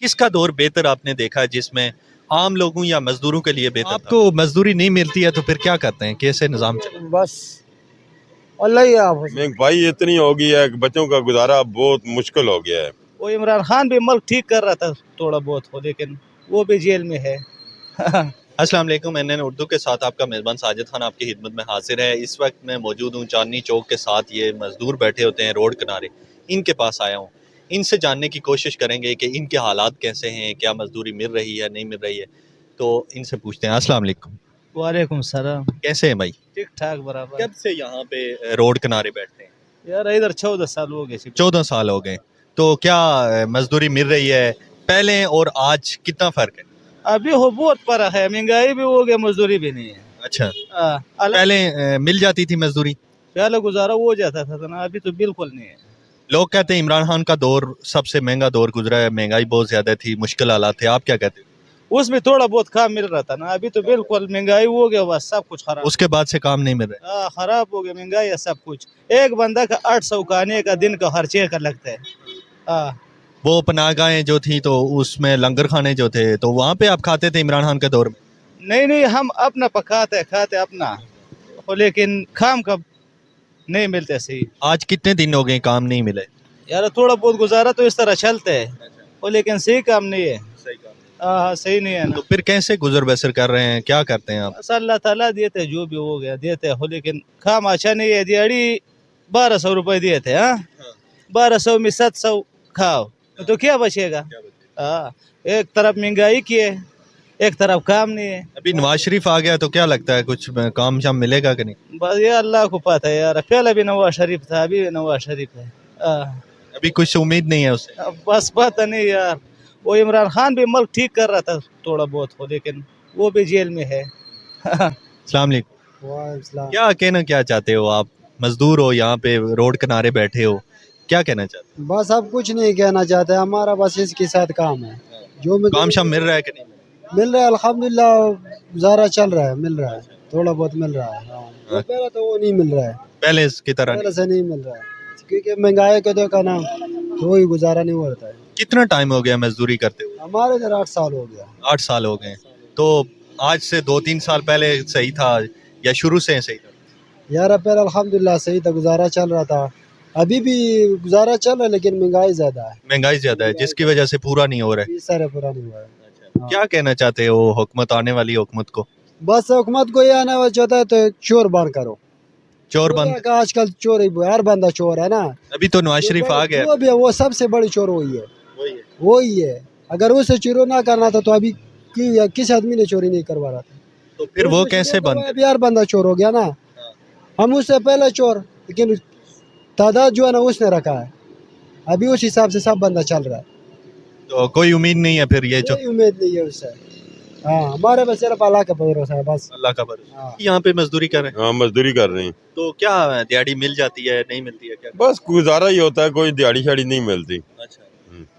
किसका दौर बेहतर आपने देखा है जिसमें आम लोगों या मजदूरों के लिए बेहतर आपको मजदूरी नहीं मिलती है तो फिर क्या करते हैं, कैसे निजाम चले? बस अल्लाह ही आप महंगाई इतनी हो गई है कि बच्चों का गुजारा बहुत मुश्किल हो गया है। वो इमरान खान भी मुल्क ठीक कर रहा था थोड़ा बहुत हो, लेकिन वो भी जेल में है। अस्सलाम वालेकुम, एनएन उर्दू के साथ आपका मेज़बान साजिद खान आपकी खिदमत में हाजिर है। इस वक्त मैं मौजूद हूँ चांदनी चौक के साथ। ये मज़दूर बैठे होते हैं रोड किनारे, इनके पास आया हूँ। इनसे जानने की कोशिश करेंगे कि इनके हालात कैसे हैं, क्या मजदूरी मिल रही है नहीं मिल रही है, तो इनसे पूछते हैं। अस्सलाम वालेकुम, वालेकुम सलाम। कैसे हैं भाई? ठीक ठाक बराबर। कब से यहाँ पे रोड किनारे बैठते हैं? यार इधर 14 साल हो गए। 14 साल हो गए। तो क्या मजदूरी मिल रही है? पहले और आज कितना फ़र्क है? अभी हो बहुत फर्क है, महंगाई भी हो गया, मजदूरी भी नहीं है। अच्छा, पहले मिल जाती थी मजदूरी? पहले गुजारा हो जाता था ना, अभी तो बिल्कुल नहीं है। लोग कहते हैं इमरान खान का दौर सबसे महंगा दौर गुजरा है, महंगाई बहुत ज्यादा थी, मुश्किल हालात थे, आप क्या कहते हैं? उसमें थोड़ा बहुत काम मिल रहा था ना, अभी तो बिल्कुल महंगाई हो गया, बस सब कुछ खराब। उसके बाद से काम नहीं मिल रहा है। खराब हो गया, महंगाई है सब कुछ। एक बंदा का 800 खाने का दिन का खर्चे का लगता है। वो पनाहगाहें जो थी तो उसमें लंगर खाने जो थे तो वहाँ पे आप खाते थे इमरान खान के दौर में? नहीं नहीं, हम अपना पकाते खाते अपना, लेकिन काम कब नहीं मिलते सही। आज कितने दिन हो गए काम नहीं मिले? यार थोड़ा बहुत गुजारा तो इस तरह चलते है, लेकिन सही काम नहीं है। हाँ सही नहीं है ना। तो फिर कैसे गुजर बसर कर रहे हैं, क्या करते हैं आप? बस अल्लाह ताला देते, जो भी हो गया देते हो, लेकिन काम अच्छा नहीं है। दिहाड़ी 1200 रुपए दिए थे। 1200 में 700 खाओ तो क्या बचेगा? एक तरफ महंगाई की है, एक तरफ काम नहीं है। अभी नवाज शरीफ आ गया तो क्या लगता है कुछ काम शाम मिलेगा कि नहीं? बस ये अल्लाह को पता है यार, पहले भी नवाज शरीफ था, अभी भी नवाज शरीफ है। अभी कुछ उम्मीद नहीं है उससे? बस पता नहीं यार, वो इमरान खान भी मुल्क ठीक कर रहा था थोड़ा बहुत हो, लेकिन वो भी जेल में है। अस्सलाम वालेकुम, क्या कहना क्या चाहते हो आप? मजदूर हो, यहाँ पे रोड किनारे बैठे हो, क्या कहना चाहते बस अब कुछ नहीं कहना चाहते, हमारा बस इसके साथ काम है। जो हो? काम शाम मिल रहा है कि नहीं? मिल रहा है अल्हम्दुलिल्लाह, गुजारा चल रहा है, मिल रहा है, थोड़ा बहुत मिल रहा है। वो पहले तो वो नहीं मिल रहा है, पहले की तरह पहले से नहीं मिल रहा है, क्योंकि महंगाई को देखा ना तो वही गुजारा नहीं होता है। कितना टाइम हो गया मजदूरी करते हुए? हमारे इधर 8 साल हो गया। 8 साल हो गए। तो आज से 2-3 साल पहले सही था या शुरू से सही था? यार पहले अल्हम्दुलिल्लाह सही था, गुजारा चल रहा था, अभी भी गुजारा चल रहा है, लेकिन महंगाई ज्यादा है। महंगाई ज्यादा है जिसकी वजह से पूरा नहीं हो रहा है। इस सारे पूरा नहीं हुआ है। क्या कहना चाहते हो हुकूमत, आने वाली हुकूमत को? बस हुकूमत को ये आना चाहता है तो चोर बंद करो। चोर बंद? आजकल चोर ही, हर बंदा चोर है ना। अभी तो नवाज शरीफ आ गया। जो भी है वो सबसे बड़ी चोर वही है। अगर उसे चोरी ना करना था तो अभी किस आदमी ने चोरी नहीं करवा रहा था? तो फिर वो कैसे बंद? अभी हर बंदा चोर हो गया ना। हम उससे पहले चोर, लेकिन तादाद जो है ना उसने रखा है, अभी उस हिसाब से सब बंदा चल रहा है। तो कोई उम्मीद नहीं है फिर? ये जो कोई उम्मीद नहीं है उससे। हाँ, हमारे बस सिर्फ अल्लाह का भरोसा है, बस अल्लाह का भरोसा। यहाँ पे मजदूरी कर रहे हैं? हाँ, मजदूरी कर रहे हैं। तो क्या दिहाड़ी मिल जाती है नहीं मिलती है क्या? बस गुजारा ही होता है, कोई दिहाड़ी शाड़ी नहीं मिलती। अच्छा,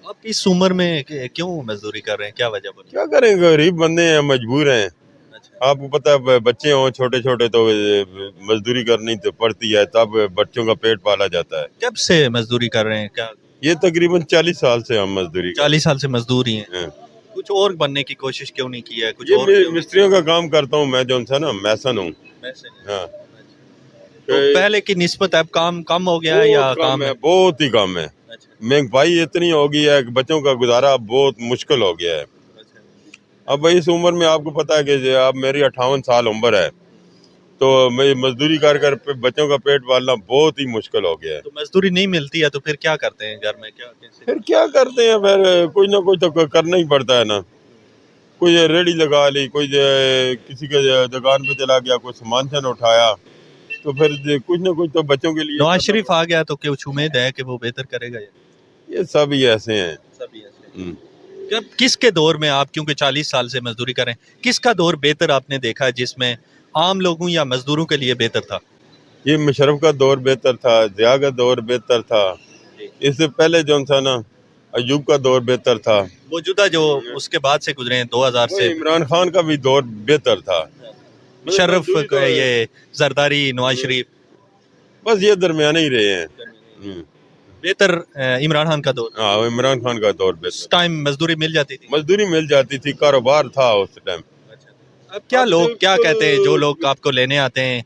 आप इस उम्र में क्यों मजदूरी कर रहे हैं, क्या वजह बोलिए? क्या करें, गरीब बंदे हैं, मजबूर हैं। अच्छा, आपको पता है बच्चे हों छोटे छोटे तो मजदूरी करनी तो पड़ती है, तब बच्चों का पेट पाला जाता है। कब से मजदूरी कर रहे हैं? क्या ये तकरीबन 40 साल से हम मजदूरी 40 साल से मजदूर ही हैं? हैं। कुछ और बनने की कोशिश क्यों नहीं की है? कुछ ये और क्यों? मिस्त्रियों का काम करता हूँ मैं, जो ना मैसन हूँ। हाँ, तो पहले की निस्बत अब काम कम हो गया है या बहुत काम है, बहुत ही कम है। अच्छा, महंगाई इतनी हो गई है कि बच्चों का गुजारा बहुत मुश्किल हो गया है। अच्छा। अब इस उम्र में आपको पता है कि अब मेरी 58 साल उम्र है, तो मैं मजदूरी कर कर बच्चों का पेट पालना बहुत ही मुश्किल हो गया है। तो मजदूरी नहीं मिलती है तो फिर क्या करते हैं घर में, क्या कैसे? फिर क्या करते हैं, फिर कुछ ना कुछ तो करना ही पड़ता है ना। कोई रेडी लगा ली, कोई किसी के दुकान पे चला गया, कोई सामान सन उठाया, तो फिर कुछ ना कुछ तो बच्चों के लिए। नवाज शरीफ आ गया तो कुछ उम्मीद है कि वो बेहतर करेगा? ये सब ही ऐसे हैं। सभी ऐसे। कब किसके दौर में आप, क्योंकि 40 साल से मजदूरी करें, किसका दौर बेहतर आपने देखा है जिसमें आम लोगों या मजदूरों के लिए बेहतर था? ये मुशर्रफ का दौर बेहतर था, ज़िया का दौर बेहतर था, इससे पहले जो था ना अयूब का दौर बेहतर था, मौजूदा जो उसके बाद से गुजरे हैं 2000 से इमरान खान का भी दौर बेहतर था। मुशर्रफ, ये जरदारी, नवाज शरीफ, बस ये दरमियाने ही रहे हैं। बेहतर इमरान खान का दौर, हाँ, इमरान खान का दौर उस बेहतर। टाइम मजदूरी मिल जाती थी। मजदूरी मिल जाती थी, कारोबार था उस टाइम। अब क्या अब लोग क्या तो- कहते हैं, जो लोग आपको लेने आते हैं,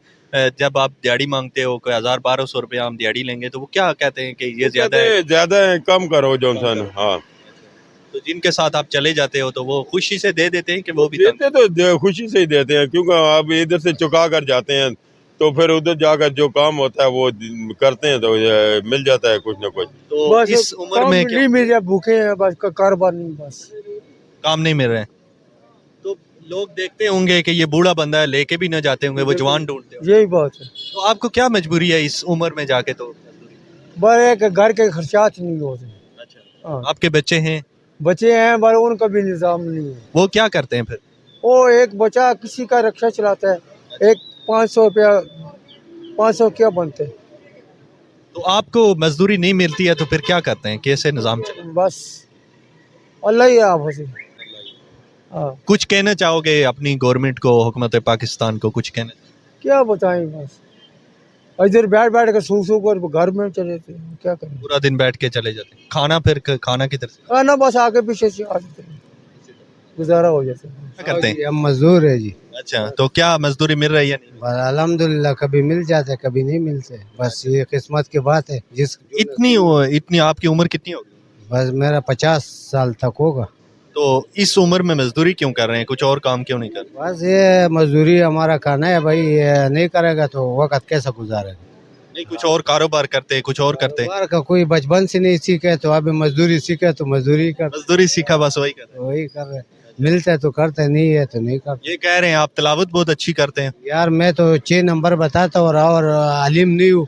जब आप दिहाड़ी मांगते हो कोई 1000-1200 रुपया हम दिहाड़ी लेंगे, तो वो क्या कहते हैं कि ये ज्यादा है? ज्यादा है, कम करो जॉनसन। हाँ, तो जिनके साथ आप चले जाते हो तो वो खुशी से दे देते हैं कि वो भी तंग? देते तो खुशी से ही देते हैं, क्योंकि अब इधर से चुका कर जाते हैं तो फिर उधर जाकर जो काम होता है वो करते हैं, तो मिल जाता है कुछ ना कुछ। तो बस इस उम्र में क्या नहीं मिल रहा, भूखे हैं बस, कारोबार नहीं बस। काम नहीं मिल रहे हैं? तो लोग देखते होंगे कि ये बूढ़ा बंदा है, लेके भी न जाते होंगे, वो जवान ढूंढते होंगे। यही बात है, तो आपको क्या मजबूरी है इस उम्र में जाके? तो बस एक घर के खर्चात नहीं होते। अच्छा, हाँ, आपके बच्चे हैं, बच्चे हैं पर उनका भी निजाम नहीं है। वो क्या करते हैं फिर? वो एक बच्चा किसी का रिक्शा चलाता है, एक 500 रुपया, 500 क्या बनते हैं? तो आपको मजदूरी नहीं मिलती है तो फिर क्या करते हैं, कैसे निजाम चले? बस अल्लाह ही आप हंसी। हाँ, कुछ कहना चाहोगे अपनी गवर्नमेंट को, हुकूमत पाकिस्तान को कुछ कहना? क्या बताएं, बस इधर बैठ बैठ कर सू कर घर में चले थे, क्या करें? पूरा दिन बैठ के चले जाते हैं, खाना फिर खाना किधर से खाना बस आगे पीछे से आ जाते हैं, गुजारा हो जाता है। क्या करते हैं? हम मजदूर है जी। अच्छा, तो क्या मजदूरी मिल रही है? नहीं बस अल्हम्दुलिल्लाह, कभी मिल जाते हैं, कभी नहीं मिलते, बस ये किस्मत की बात है। इतनी आपकी उम्र कितनी होगी? बस मेरा 50 साल तक होगा। तो इस उम्र में मजदूरी क्यों कर रहे हैं, कुछ और काम क्यों नहीं कर रहे? बस ये मजदूरी हमारा खाना है भाई, ये नहीं करेगा तो वक्त कैसे गुजारेगा? नहीं, कुछ और कारोबार करते, कुछ और करते। कारोबार का कोई बचपन से नहीं सीखे तो अभी मजदूरी सीखे तो मजदूरी कर, मजदूरी सीखा बस वही कर रहे वही कर रहे। मिलता है तो करते, नहीं है तो नहीं करते। हैं। ये कह रहे हैं आप तिलावत बहुत अच्छी करते हैं। यार मैं तो 6 नंबर बताता और अलीम नहीं हूँ।